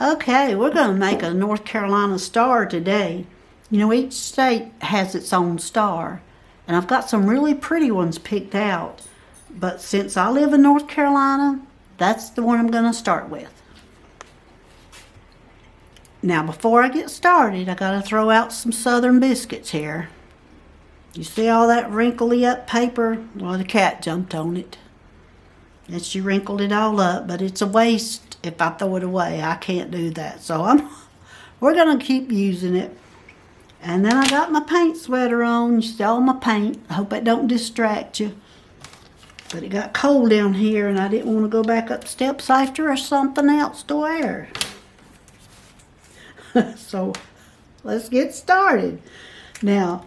Okay, we're going to make a North Carolina star today. You know, each state has its own star, and I've got some really pretty ones picked out. But since I live in North Carolina, that's the one I'm going to start with. Now, before I get started, I got to throw out some Southern biscuits here. You see all that wrinkly up paper? Well, the cat jumped on it, and she wrinkled it all up, but it's a waste if I throw it away. I can't do that, so we're going to keep using it. And then I got my paint sweater on. You see all my paint. I hope it don't distract you. But it got cold down here, and I didn't want to go back up steps after or something else to wear. So let's get started. Now,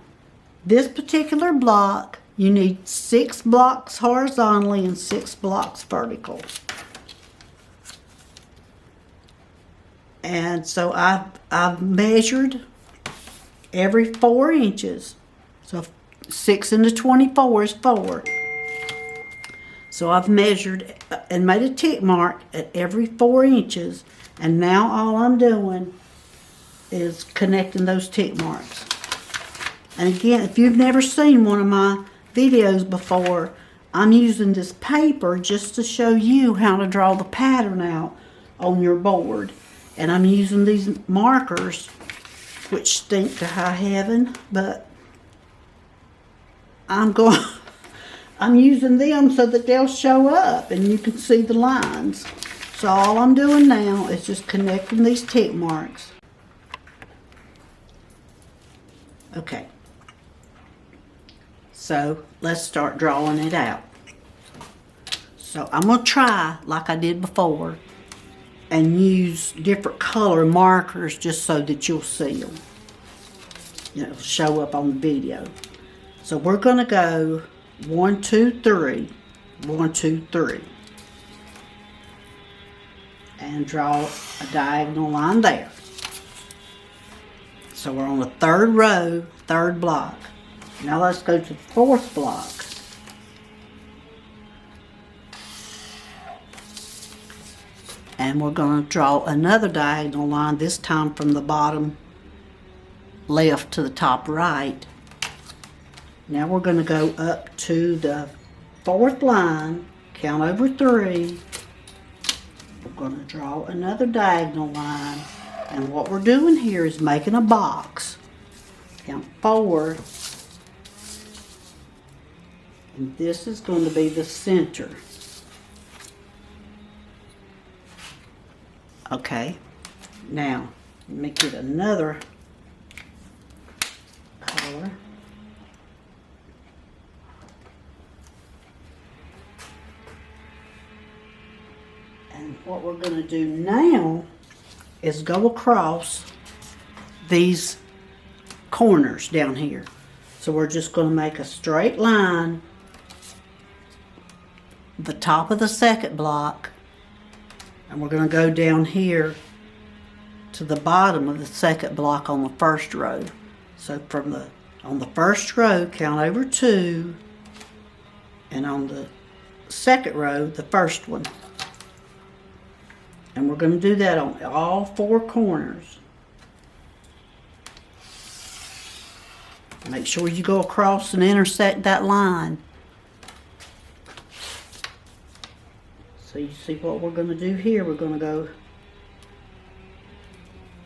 this particular block, you need 6 blocks horizontally and 6 blocks vertical. And so I've measured every 4 inches. So 6 into 24 is 4. So I've measured and made a tick mark at every 4 inches. And now all I'm doing is connecting those tick marks. And again, if you've never seen one of my videos before, I'm using this paper just to show you how to draw the pattern out on your board. And I'm using these markers, which stink to high heaven, but I'm using them so that they'll show up and you can see the lines. So all I'm doing now is just connecting these tick marks. Okay. So let's start drawing it out. So I'm going to try like I did before and use different color markers just so that you'll see them. You know, show up on the video. So we're going to go 1, 2, 3, 1, 2, 3. And draw a diagonal line there. So we're on the 3rd row, 3rd block. Now let's go to the 4th block. And we're going to draw another diagonal line, this time from the bottom left to the top right. Now we're going to go up to the 4th line, count over 3. We're going to draw another diagonal line. And what we're doing here is making a box. Count 4. And this is going to be the center. Okay. Now, let me get another color. And what we're going to do now is go across these corners down here. So we're just going to make a straight line, the top of the 2nd block, and we're going to go down here to the bottom of the 2nd block on the 1st row. So on the 1st row, count over 2, and on the 2nd row, the 1st one. And we're going to do that on all 4 corners. Make sure you go across and intersect that line. So you see what we're going to do here. We're going to go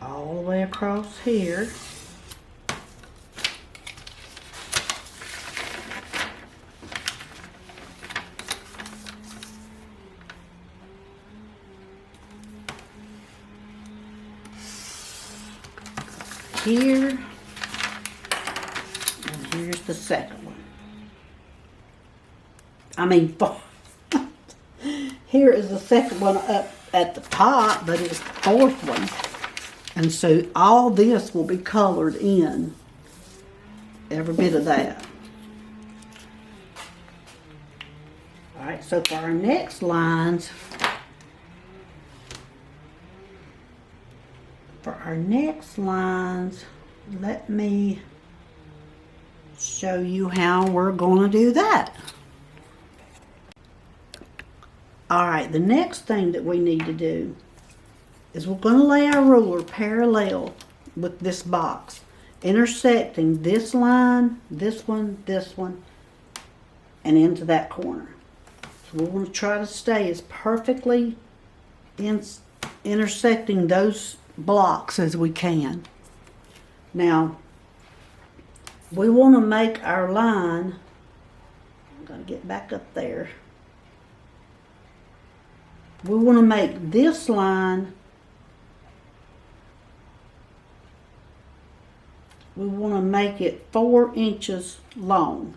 all the way across here. Here, and here's the 2nd one. Here is the 2nd one up at the top, but it's the 4th one. And so all this will be colored in, every bit of that. All right, so for our next lines, let me show you how we're going to do that. All right, the next thing that we need to do is we're going to lay our ruler parallel with this box, intersecting this line, this one, and into that corner. So we're going to try to stay as perfectly intersecting those blocks as we can. Now, we want to make our line, I'm going to get back up there. We want to make this line, we want to make it 4 inches long.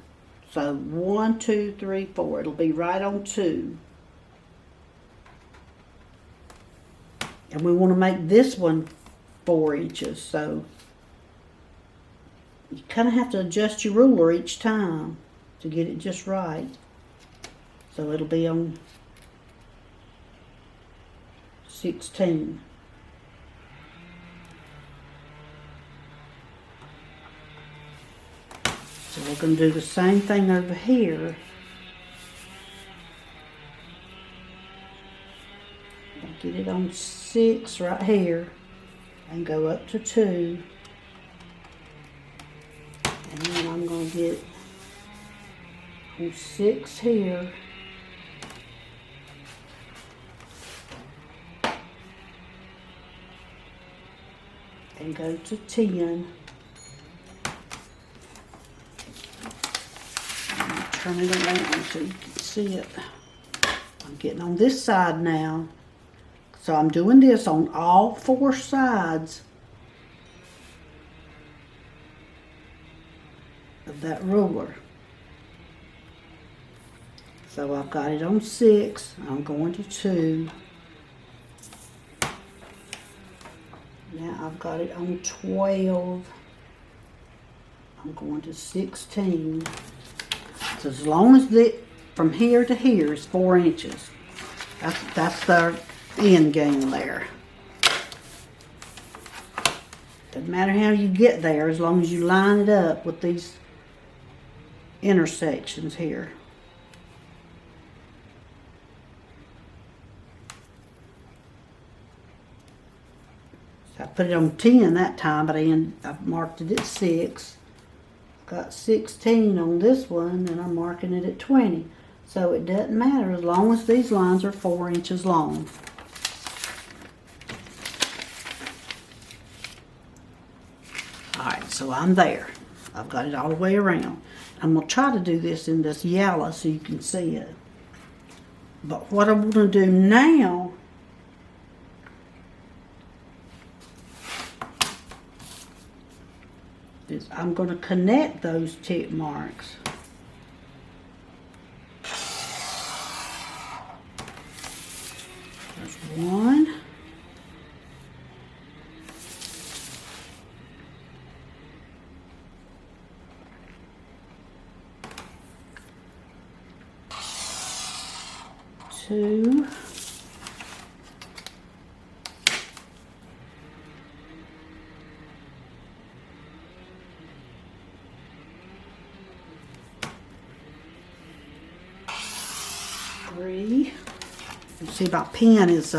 So 1, 2, 3, 4. It'll be right on 2. And we want to make this one 4 inches. So you kind of have to adjust your ruler each time to get it just right. So it'll be on 16. So we're going to do the same thing over here. Get it on 6 right here and go up to 2. And then I'm going to get on 6 here. And go to 10. Turn it around so you can see it. I'm getting on this side now. So I'm doing this on all 4 sides of that ruler. So I've got it on 6. I'm going to 2. Now I've got it on 12. I'm going to 16. So as long as from here to here is 4 inches. That's the end game there. Doesn't matter how you get there as long as you line it up with these intersections here. So I put it on 10 that time, but I marked it at 6. Got 16 on this one, and I'm marking it at 20. So it doesn't matter as long as these lines are 4 inches long. Alright, so I'm there. I've got it all the way around. I'm going to try to do this in this yellow so you can see it. But what I'm going to do now is I'm going to connect those tick marks. There's 1. 2. 3. You see my pen is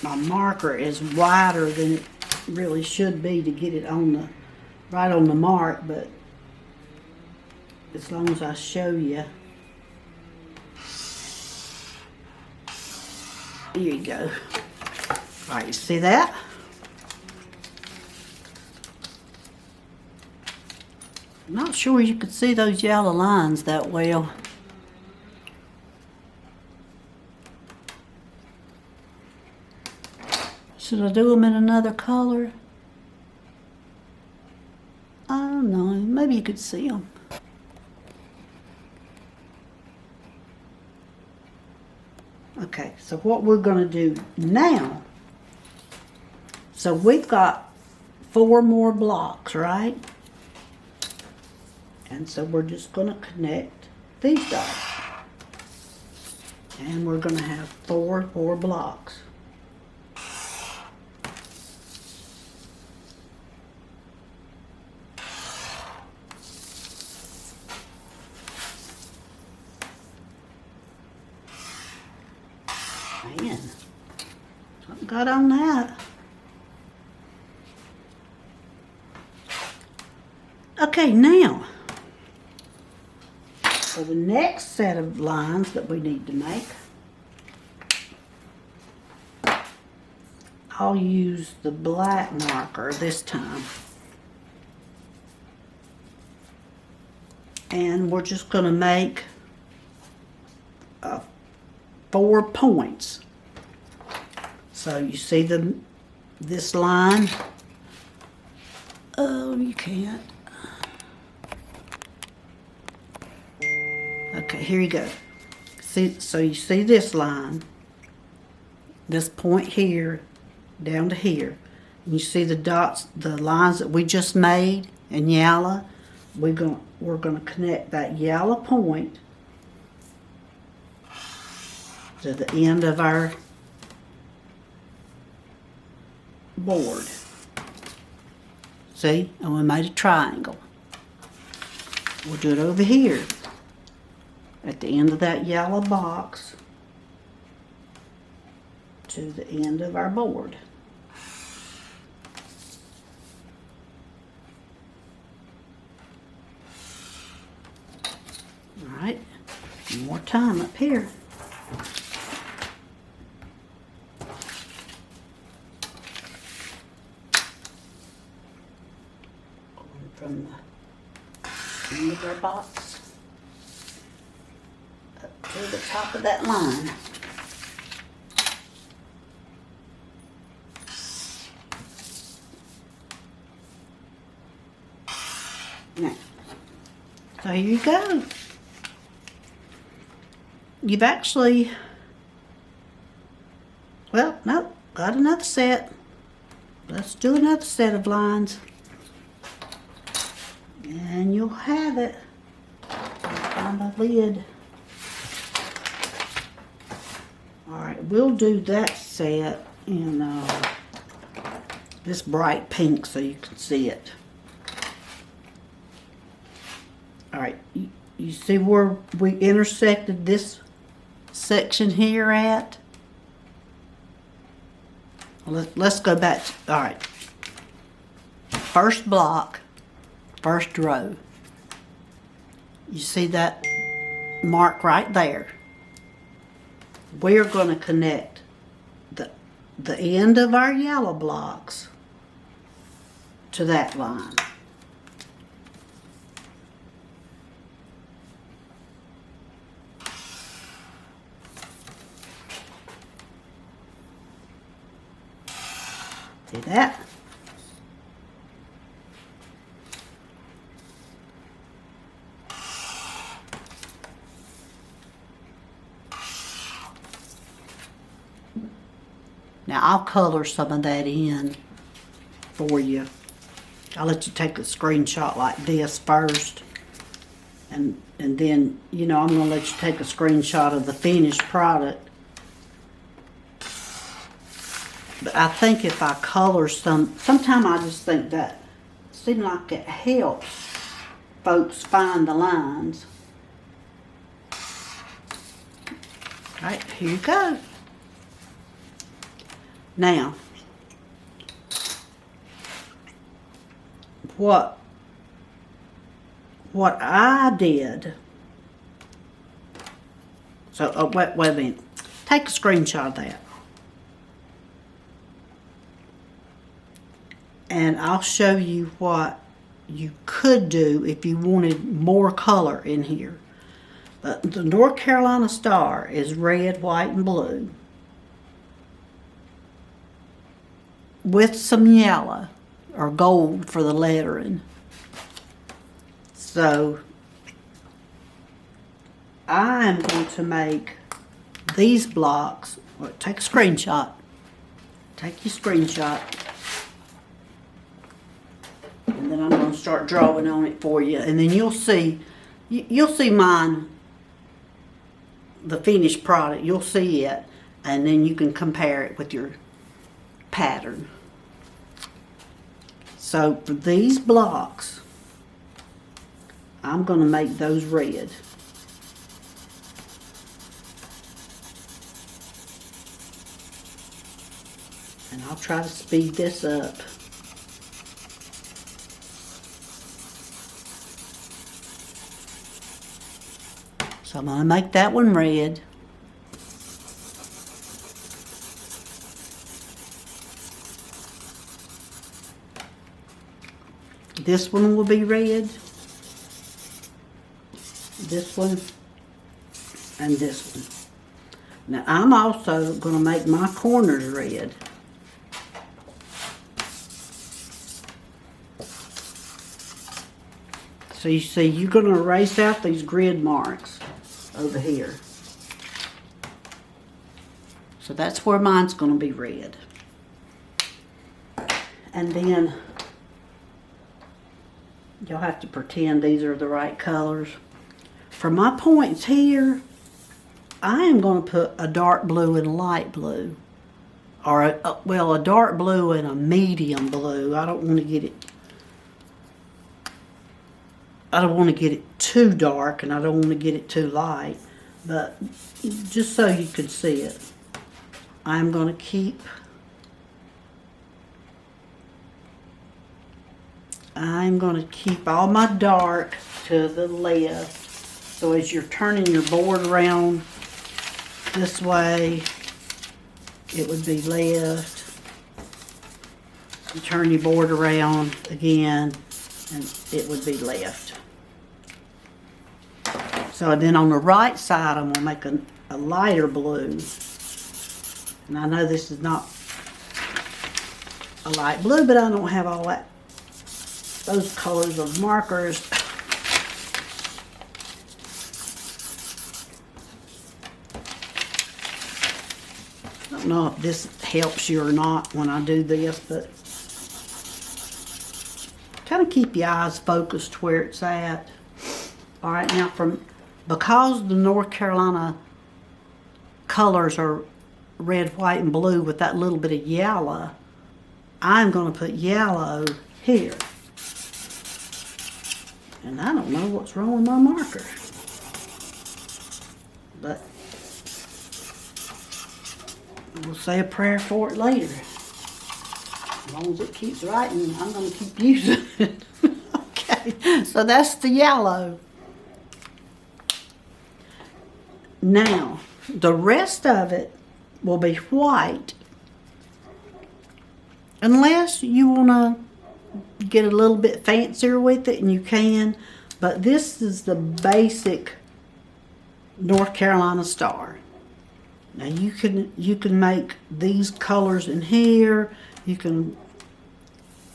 my marker is wider than it really should be to get it on right on the mark, but as long as I show you. Here you go. Alright, you see that? I'm not sure you could see those yellow lines that well. Should I do them in another color? I don't know. Maybe you could see them. Okay, so what we're going to do now, so we've got 4 more blocks, right? And so we're just going to connect these dots. And we're going to have 4 more blocks. Man, got on that. Okay, now, for the next set of lines that we need to make, I'll use the black marker this time. And we're just going to make 4 points. So you see this line? Oh, you can't. Okay, here you go. See, so you see this line, this point here, down to here. And you see the dots, the lines that we just made in yellow. We're gonna connect that yellow point to the end of our board. See? And we made a triangle. We'll do it over here at the end of that yellow box to the end of our board. All right, one more time up here. From the end of our box up to the top of that line. Now, so here you go. You've actually, well, nope, got another set. Let's do another set of lines. And you'll have it. Find my lid. Alright, we'll do that set in this bright pink so you can see it. Alright, you see where we intersected this section here at? Let's go back. Alright. First block. First row. You see that mark right there? We're going to connect the end of our yellow blocks to that line. See that? Now I'll color some of that in for you. I'll let you take a screenshot like this first. And then, you know, I'm going to let you take a screenshot of the finished product. But I think if I color sometimes I just think that it seems like it helps folks find the lines. All right, here you go. Now, what I did, so wait a minute, take a screenshot of that. And I'll show you what you could do if you wanted more color in here. The North Carolina Star is red, white, and blue, with some yellow or gold for the lettering. So I'm going to make these blocks. Well, take a screenshot. Take your screenshot. And then I'm going to start drawing on it for you. And then you'll see mine, the finished product. You'll see it. And then you can compare it with your pattern. So for these blocks, I'm going to make those red. And I'll try to speed this up. So I'm going to make that one red. This one will be red. This one. And this one. Now I'm also going to make my corners red. So you see, you're going to erase out these grid marks over here. So that's where mine's going to be red. And then you'll have to pretend these are the right colors. For my points here, I am going to put a dark blue and a light blue. Or, a dark blue and a medium blue. I don't want to get it too dark, and I don't want to get it too light. But just so you can see it, I'm going to keep all my dark to the left. So as you're turning your board around this way, it would be left. You turn your board around again, and it would be left. So then on the right side, I'm going to make a lighter blue. And I know this is not a light blue, but I don't have all those colors of markers. I don't know if this helps you or not when I do this, but kind of keep your eyes focused where it's at. All right, now because the North Carolina colors are red, white, and blue with that little bit of yellow, I'm going to put yellow here. And I don't know what's wrong with my marker. But we'll say a prayer for it later. As long as it keeps writing, I'm going to keep using it. Okay, so that's the yellow. Now, the rest of it will be white. Unless you want to get a little bit fancier with it, and you can. But this is the basic North Carolina star. Now you can make these colors in here. You can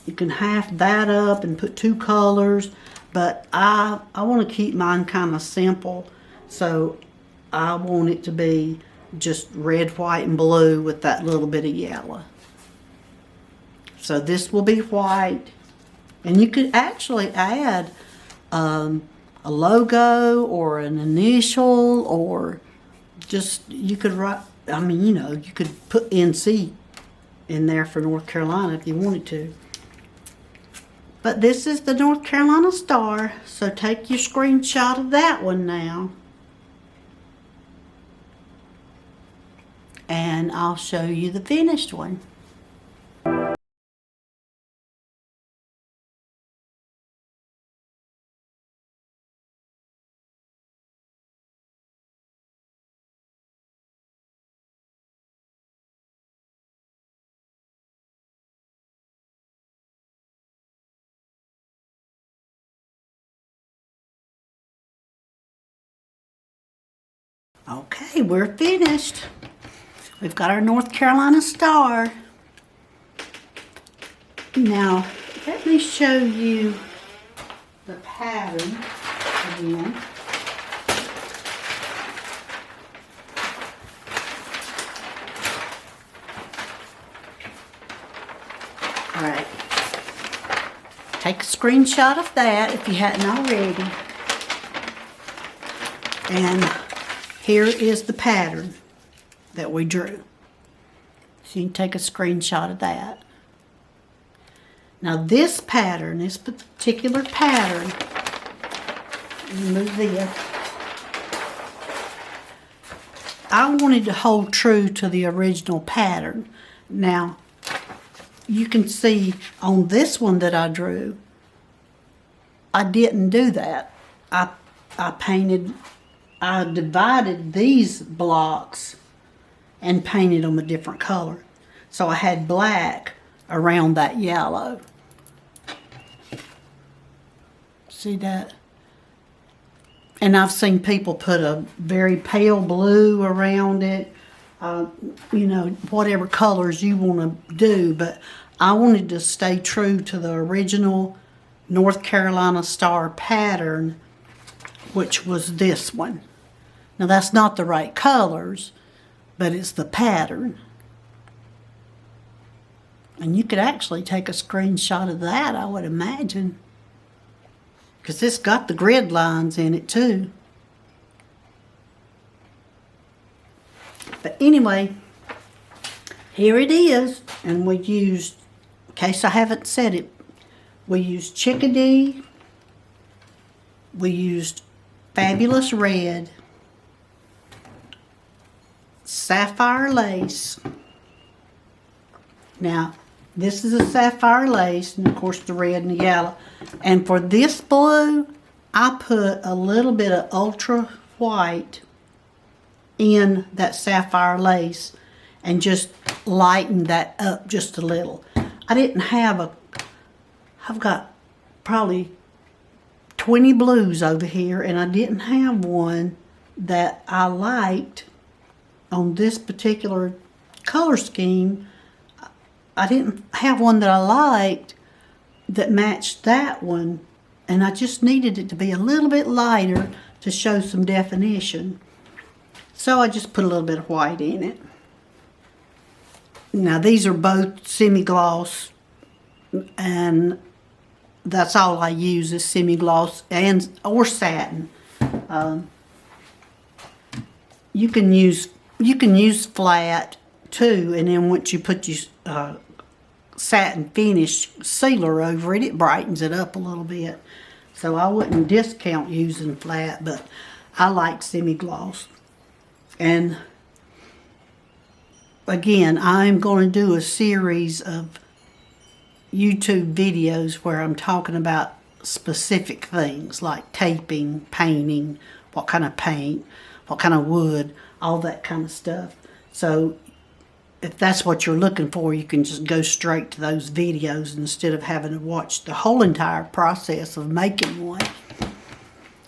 half that up and put two colors. But I want to keep mine kind of simple. So I want it to be just red, white, and blue with that little bit of yellow. So this will be white. And you could actually add a logo or an initial, or just, you could write, you could put NC in there for North Carolina if you wanted to. But this is the North Carolina star, so take your screenshot of that one now. And I'll show you the finished one. Okay, we're finished. We've got our North Carolina star. Now, let me show you the pattern again. All right. Take a screenshot of that if you hadn't already. And here is the pattern that we drew. So you can take a screenshot of that. Now this pattern, this particular pattern, move this. I wanted to hold true to the original pattern. Now, you can see on this one that I drew, I didn't do that. I divided these blocks and painted them a different color. So I had black around that yellow. See that? And I've seen people put a very pale blue around it. You know, whatever colors you want to do. But I wanted to stay true to the original North Carolina Star pattern, which was this one. Now that's not the right colors, but it's the pattern. And you could actually take a screenshot of that, I would imagine. Because it's got the grid lines in it too. But anyway, here it is. And we used, in case I haven't said it, we used Chickadee. We used Fabulous Red, Sapphire Lace. Now, this is a sapphire lace, and of course the red and the yellow. And for this blue, I put a little bit of ultra white in that sapphire lace and just lightened that up just a little. I didn't have I've got probably 20 blues over here, and I didn't have one that I liked on this particular color scheme. I didn't have one that I liked that matched that one, and I just needed it to be a little bit lighter to show some definition. So I just put a little bit of white in it. Now these are both semi-gloss, and that's all I use is semi-gloss or satin. You can use flat too, and then once you put your satin finish sealer over it, it brightens it up a little bit. So I wouldn't discount using flat, but I like semi-gloss. And again, I'm going to do a series of YouTube videos where I'm talking about specific things like taping, painting, what kind of paint, what kind of wood, all that kind of stuff. So if that's what you're looking for, you can just go straight to those videos instead of having to watch the whole entire process of making one.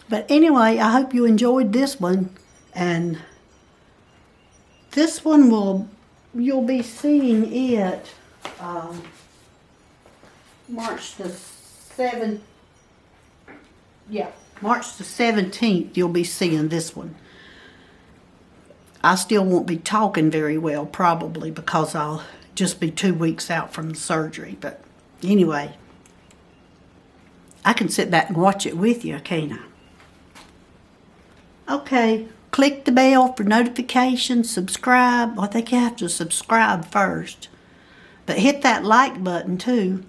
But anyway, I hope you enjoyed this one. And this one you'll be seeing it March the 17th, you'll be seeing this one. I still won't be talking very well, probably, because I'll just be 2 weeks out from the surgery. But anyway, I can sit back and watch it with you, can't I? Okay, click the bell for notifications, subscribe. Well, I think you have to subscribe first. But hit that like button too.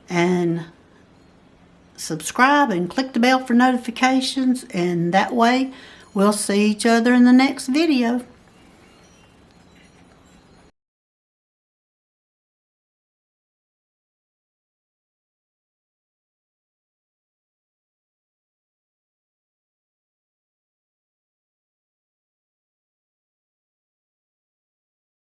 And subscribe and click the bell for notifications. And that way, we'll see each other in the next video.